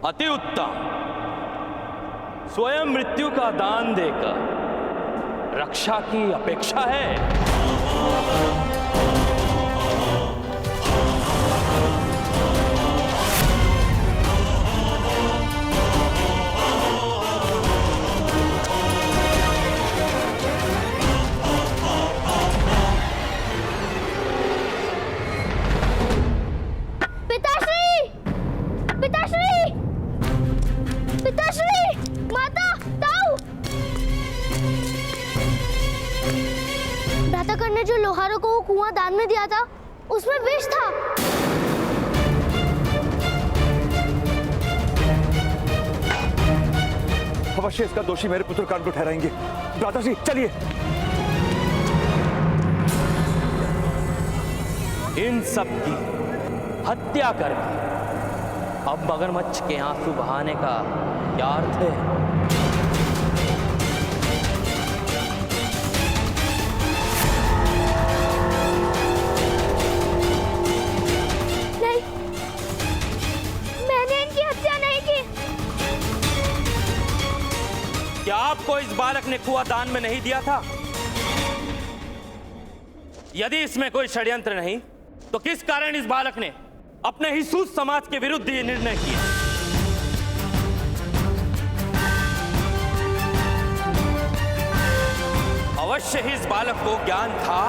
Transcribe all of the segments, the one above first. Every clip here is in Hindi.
अति उत्तम। स्वयं मृत्यु का दान देकर रक्षा की अपेक्षा है। ने जो लोहारों को वो कुआं दान में दिया था, उसमें विष था। अवश्य इसका दोषी मेरे पुत्र कान को ठहराएंगे। भ्राताश्री चलिए। इन सब की हत्या करके अब मगरमच्छ के आंसू बहाने का क्या अर्थ है? क्या आपको इस बालक ने कुआं दान में नहीं दिया था? यदि इसमें कोई षड्यंत्र नहीं, तो किस कारण इस बालक ने अपने ही सूत समाज के विरुद्ध ये निर्णय किया? अवश्य ही इस बालक को ज्ञान था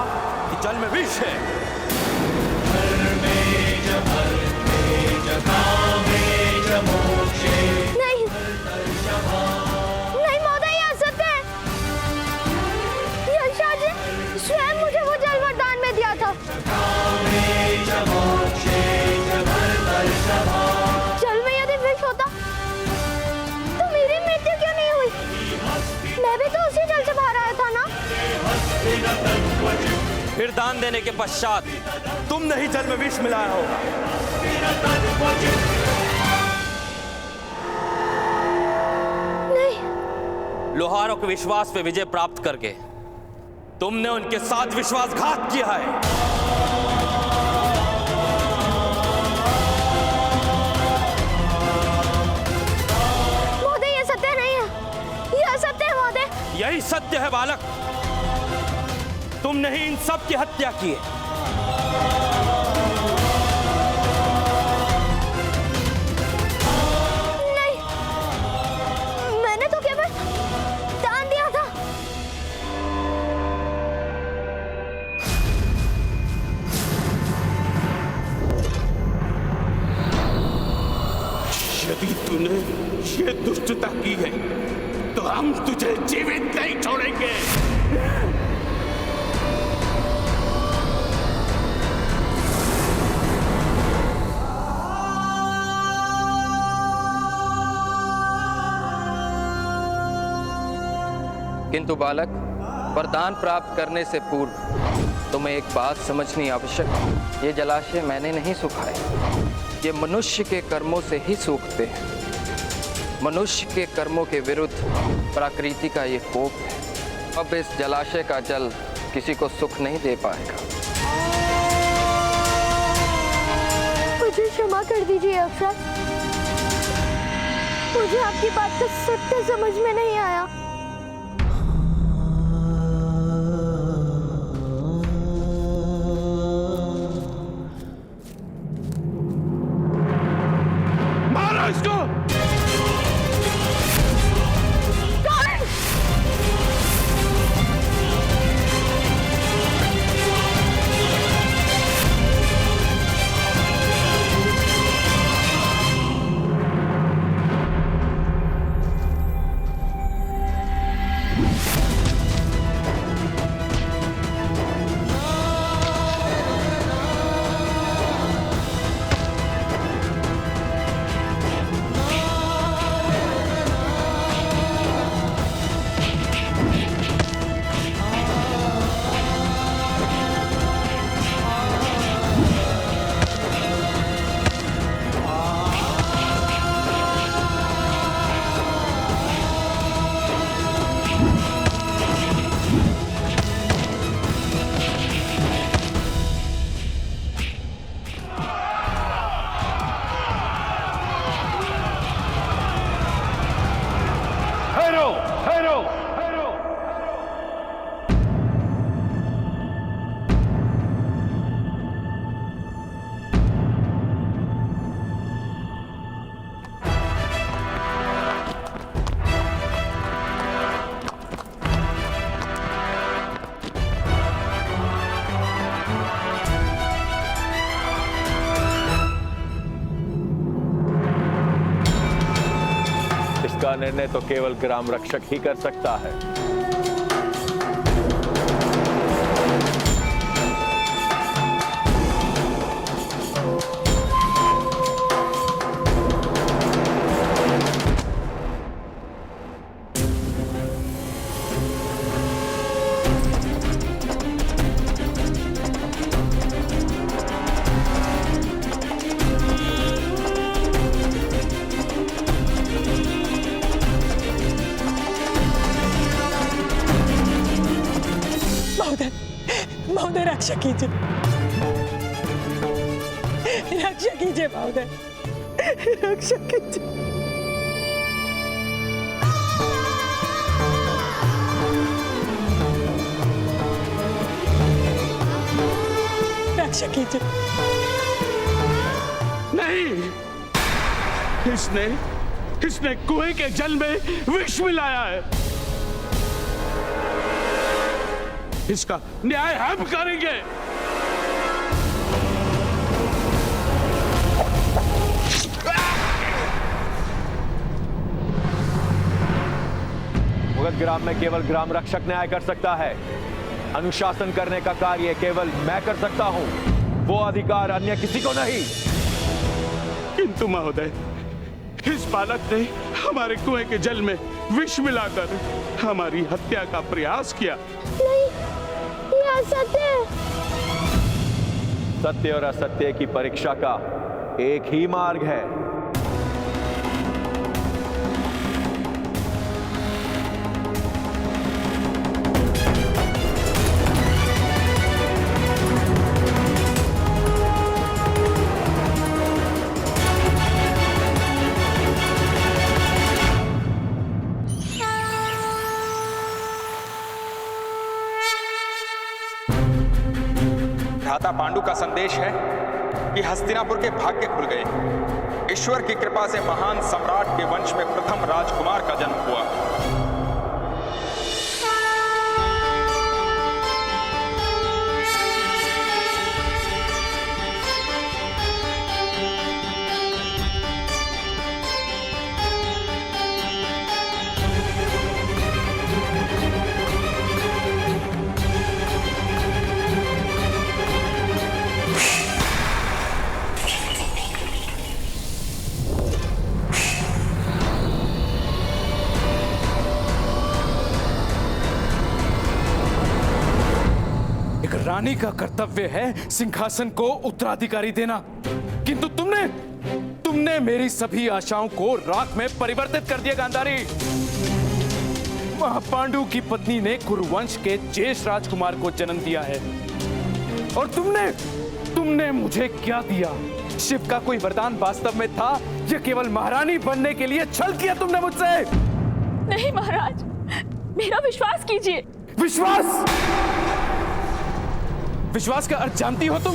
कि जल में विष है। नहीं, नहीं महोदय, यह असत्य है। यक्षराज ने स्वयं मुझे वो जल वरदान में दिया था। जल में यदि विष होता तो मेरी मृत्यु क्यों नहीं हुई? मैं भी तो उसी जल से बाहर आया था ना। फिर दान देने के पश्चात तुमने ही जल में विष मिलाया होगा। लोहारों के विश्वास पे विजय प्राप्त करके तुमने उनके साथ विश्वासघात किया है। महोदय, यह सत्य नहीं है। यह असत्य है महोदय। यही सत्य है बालक। तुमने ही इन सब की हत्या की है। यदि तूने ये दुष्टता की है तो हम तुझे जीवित नहीं छोड़ेंगे। किंतु बालक, वरदान प्राप्त करने से पूर्व तुम्हें एक बात समझनी आवश्यक है। ये जलाशय मैंने नहीं सुखाए, ये मनुष्य के कर्मों से ही सूखते हैं। मनुष्य के कर्मों के विरुद्ध प्रकृति का ये कोप है। अब इस जलाशय का जल किसी को सुख नहीं दे पाएगा। मुझे क्षमा कर दीजिए अफसर, मुझे आपकी बात का सत्य समझ में नहीं आया। इसका निर्णय तो केवल ग्राम रक्षक ही कर सकता है। महोदय रक्षा कीजिए, रक्षा कीजिए महोदय, रक्षा कीजिए। रक्षा कीजिए। नहीं, इसने कुएं के जल में विष मिलाया है। इसका न्याय हम करेंगे। मुगल ग्राम में केवल ग्राम रक्षक न्याय कर सकता है। अनुशासन करने का कार्य केवल मैं कर सकता हूं, वो अधिकार अन्य किसी को नहीं। किंतु महोदय, इस बालक ने हमारे कुएं के जल में विष मिलाकर हमारी हत्या का प्रयास किया। नहीं, ये असत्य है। सत्य और असत्य की परीक्षा का एक ही मार्ग है। भ्राता पांडु का संदेश है कि हस्तिनापुर के भाग्य खुल गए। ईश्वर की कृपा से महान सम्राट के वंश में प्रथम राजकुमार का जन्म हुआ। रानी का कर्तव्य है सिंहासन को उत्तराधिकारी देना, किंतु तुमने मेरी सभी आशाओं को राख में परिवर्तित कर दिया। गांधारी, महापांडु की पत्नी ने कुरुवंश के ज्येष्ठ राजकुमार को जन्म दिया है, और तुमने मुझे क्या दिया? शिव का कोई वरदान वास्तव में था या केवल महारानी बनने के लिए छल किया तुमने मुझसे? नहीं महाराज, मेरा विश्वास कीजिए। विश्वास का अर्थ जानती हो तुम?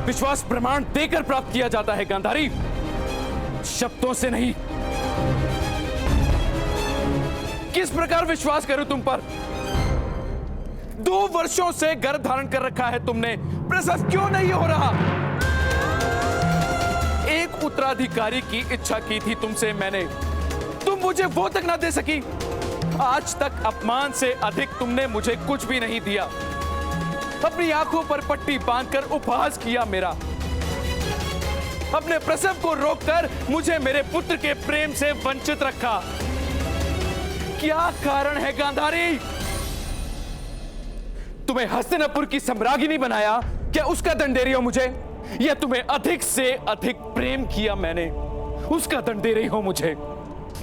विश्वास प्रमाण देकर प्राप्त किया जाता है गांधारी, शब्दों से नहीं। किस प्रकार विश्वास करूं तुम पर? 2 वर्षों से गर्भ धारण कर रखा है तुमने, प्रसव क्यों नहीं हो रहा? एक उत्तराधिकारी की इच्छा की थी तुमसे मैंने, तुम मुझे वो तक ना दे सकी। आज तक अपमान से अधिक तुमने मुझे कुछ भी नहीं दिया। अपनी आंखों पर पट्टी बांधकर उपहास किया मेरा। अपने प्रसव को रोककर मुझे मेरे पुत्र के प्रेम से वंचित रखा। क्या कारण है गांधारी? तुम्हें हस्तिनापुर की सम्राज्ञी बनाया, क्या उसका दंड दे रही हो मुझे? या तुम्हें अधिक से अधिक प्रेम किया मैंने, उसका दंड दे रही हो मुझे?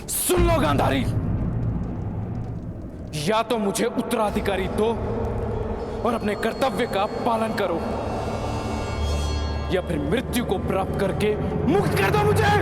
सुन लो गांधारी, या तो मुझे उत्तराधिकारी दो और अपने कर्तव्य का पालन करो, या फिर मृत्यु को प्राप्त करके मुक्त कर दो मुझे।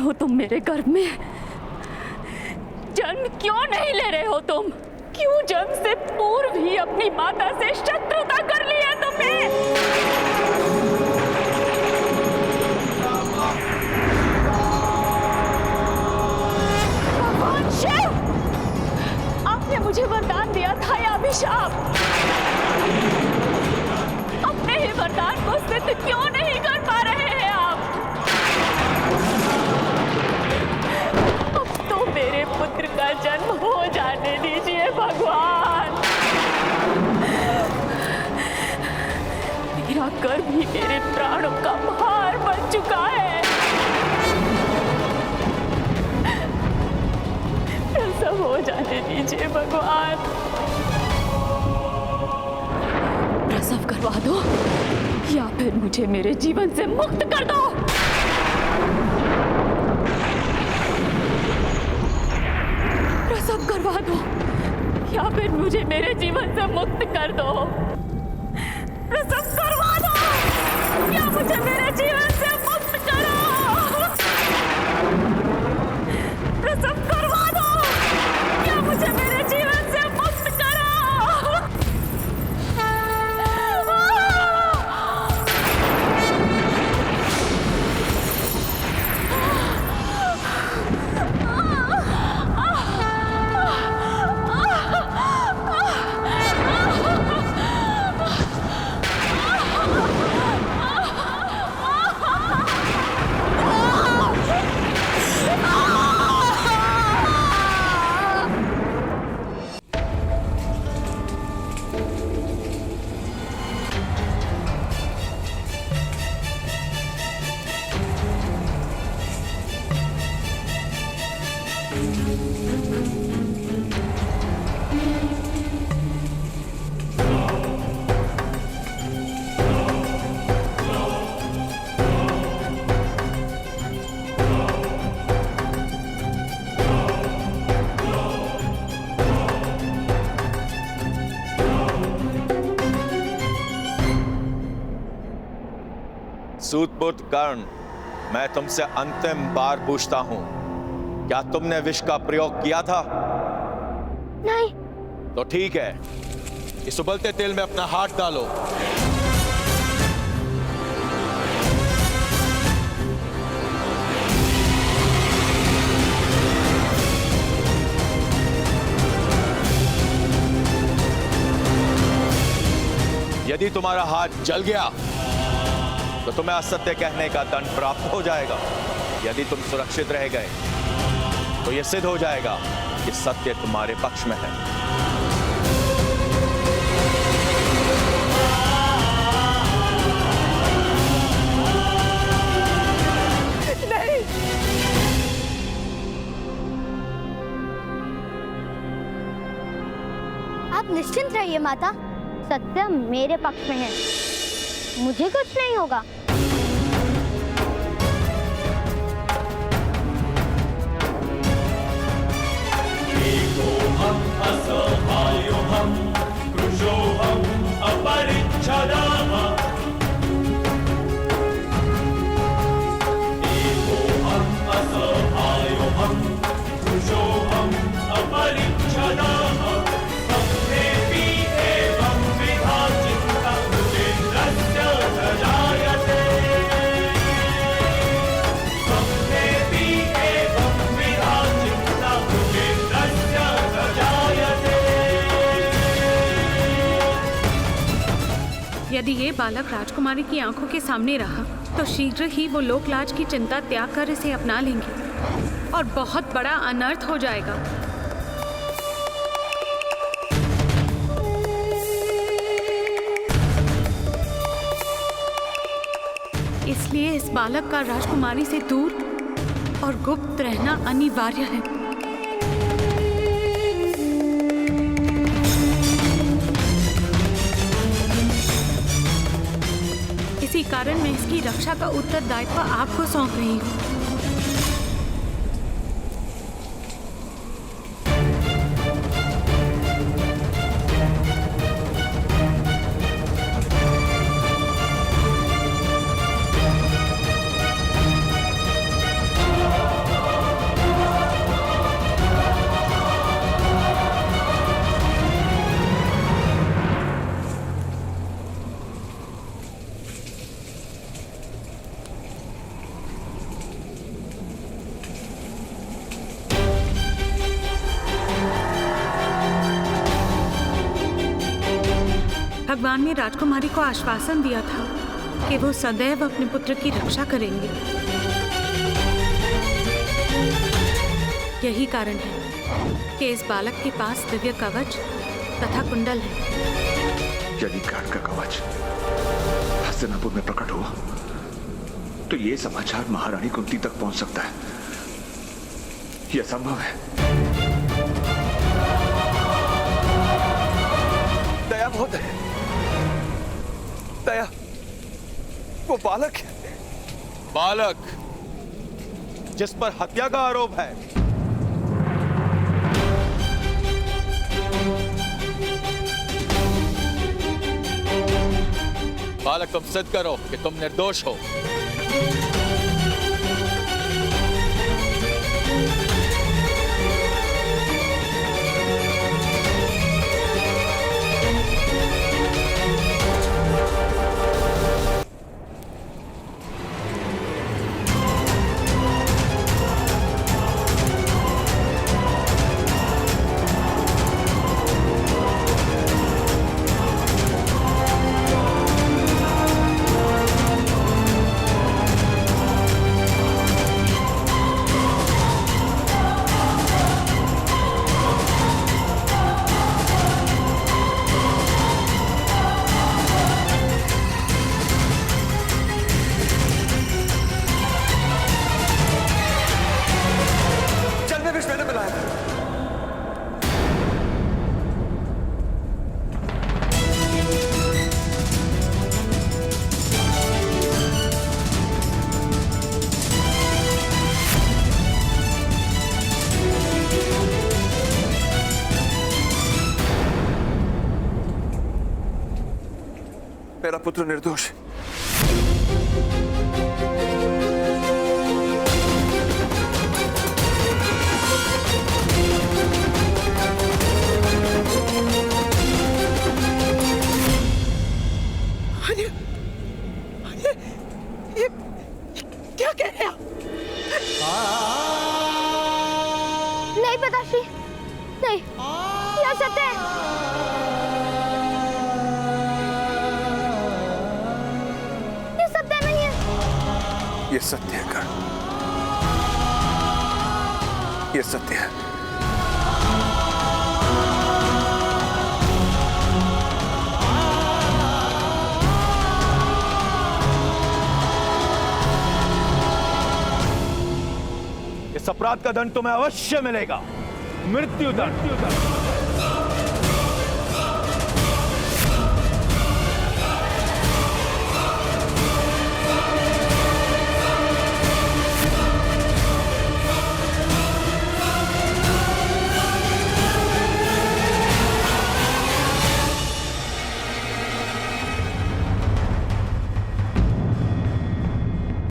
हो तुम मेरे गर्भ में? जन्म क्यों नहीं ले रहे हो तुम? क्यों जन्म से पूर्व ही अपनी माता से शत्रुता कर ली है तुमने? भगवान शिव, आपने मुझे वरदान दिया था या अभिशाप? अपने ही वरदान को सिद्ध क्यों नहीं कर पा रहे हैं आप? अब तो मेरे पुत्र का जन्म हो जाने दीजिए भगवान। मेरा गर्भ ही मेरे प्राणों का भार बन चुका है। प्रसव हो जाने दीजिए भगवान। प्रसव करवा दो या फिर मुझे मेरे जीवन से मुक्त कर दो। प्रसव करवा दो या फिर मुझे मेरे जीवन से मुक्त कर दो। प्रसव करवा दो या मुझे मेरे जीवन से मुक्त करो। प्रसव करवा दो या मुझे मेरे जीवन से मुक्त करो। सूतपुत्र कर्ण, मैं तुमसे अंतिम बार पूछता हूं, क्या तुमने विष का प्रयोग किया था? नहीं। तो ठीक है, इस उबलते तेल में अपना हाथ डालो। यदि तुम्हारा हाथ जल गया तो तुम्हें असत्य कहने का दंड प्राप्त हो जाएगा। यदि तुम सुरक्षित रह गए तो यह सिद्ध हो जाएगा कि सत्य तुम्हारे पक्ष में है। नहीं। आप निश्चिंत रहिए माता, सत्य मेरे पक्ष में है, मुझे कुछ नहीं होगा। यदि ये बालक राजकुमारी की आंखों के सामने रहा तो शीघ्र ही वो लोकलाज की चिंता त्याग कर इसे अपना लेंगे और बहुत बड़ा अनर्थ हो जाएगा। इसलिए इस बालक का राजकुमारी से दूर और गुप्त रहना अनिवार्य है। इसी कारण मैं इसकी रक्षा का उत्तरदायित्व आपको सौंप रही हूँ। भगवान ने राजकुमारी को आश्वासन दिया था कि वो सदैव अपने पुत्र की रक्षा करेंगे। यही कारण है कि इस बालक के पास दिव्य कवच तथा कुंडल है। यदि ज्ञान का कवच हस्तिनापुर में प्रकट हुआ तो ये समाचार महारानी कुंती तक पहुंच सकता है। यह संभव है। दया बहुत है। दया, वो बालक है। बालक जिस पर हत्या का आरोप है। बालक, तुम सिद्ध करो कि तुम निर्दोष हो। मेरा पुत्र निर्दोष है। ये क्या कह रहे हैं? नहीं पिताश्री, नहीं, यह सत्य है। ये सत्य नहीं है। ये सत्य है कर्ण, ये सत्य है। इस अपराध का दंड तुम्हें अवश्य मिलेगा, मृत्यु दंड।